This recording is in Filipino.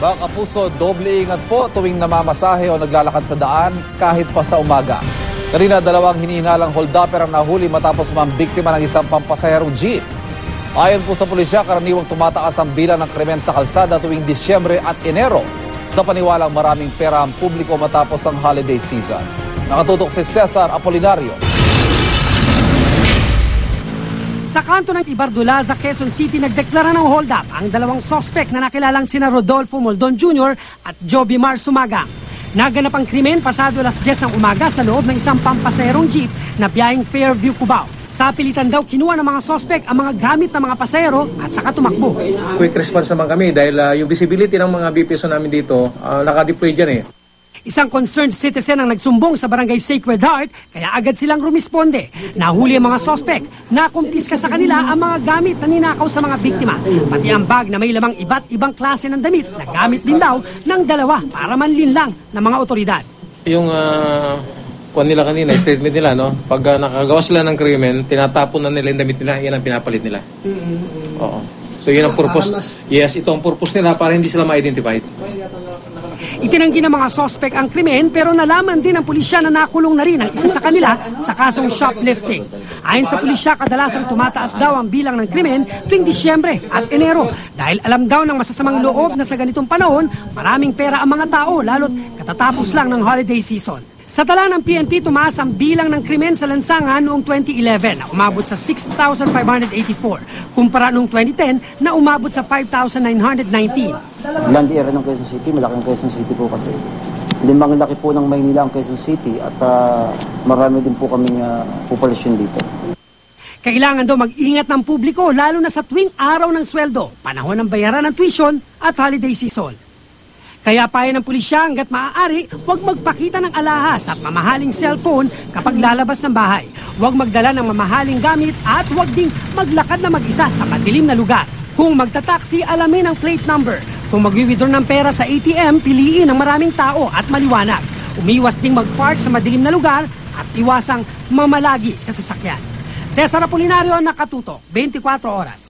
Mga kapuso, doble ingat po tuwing namamasahe o naglalakad sa daan kahit pa sa umaga. Kanina, dalawang hinihinalang hold-upper ang nahuli matapos mambiktima ng isang pampasaherong jeep. Ayon po sa pulisya, karaniwang tumataas ang bilang ng krimen sa kalsada tuwing Disyembre at Enero sa paniwalang maraming pera ang publiko matapos ang holiday season. Nakatutok si Cesar Apolinario. Sa kanto ng Ibardulaza, Quezon City, nagdeklara ng hold-up ang dalawang sospek na nakilalang sina Rodolfo Moldon Jr. at Joby Mar Sumagang. Naganap ang krimen pasado alas 10 ng umaga sa loob ng isang pampasaherong jeep na biyaheng Fairview, Cubao. Sa pilitan daw, kinuha ng mga sospek ang mga gamit ng mga pasahero at saka tumakbo. Quick response naman kami dahil yung visibility ng mga BPSO namin dito, nakadeploy dyan eh. Isang concerned citizen ang nagsumbong sa barangay Sacred Heart, kaya agad silang rumisponde. Nahuli ang mga sospek, nakumpiska sa kanila ang mga gamit na ninakaw sa mga biktima. Pati ang bag na may lamang iba't ibang klase ng damit na gamit din daw ng dalawa para manlinlang ng mga otoridad. Yung nila kanina, statement nila, no? Pag nakagawa sila ng krimen, tinatapon na nila yung damit nila, yan ang pinapalit nila. Oo. So yun ang purpose. Yes, ito ang purpose nila para hindi sila ma-identified. Itinanggi ng mga sospek ang krimen pero nalaman din ng pulisya na nakulong na rin ang isa sa kanila sa kasong shoplifting. Ayon sa pulisya, kadalasang tumataas daw ang bilang ng krimen tuwing Disyembre at Enero dahil alam daw ng masasamang loob na sa ganitong panahon maraming pera ang mga tao lalo't katatapos lang ng holiday season. Sa tala ng PNP, tumaas ang bilang ng krimen sa lansangan noong 2011 na umabot sa 6,584 kumpara noong 2010 na umabot sa 5,919. Land area ng Quezon City, malaking Quezon City po kasi. Limang laki po ng Maynila ang Quezon City at marami din po kaming populasyon dito. Kailangan daw mag-ingat ng publiko lalo na sa tuwing araw ng sweldo, panahon ng bayaran ng tuition at holiday season. Kaya payo ng pulisya hanggat maaari, huwag magpakita ng alahas at mamahaling cellphone kapag lalabas ng bahay. Huwag magdala ng mamahaling gamit at huwag ding maglakad na mag-isa sa madilim na lugar. Kung magtataksi, alamin ang plate number. Kung mag-withdraw ng pera sa ATM, piliin ang maraming tao at maliwanag. Umiwas ding mag-park sa madilim na lugar at iwasang mamalagi sa sasakyan. Cesar Apolinario, nakatutok, 24 oras.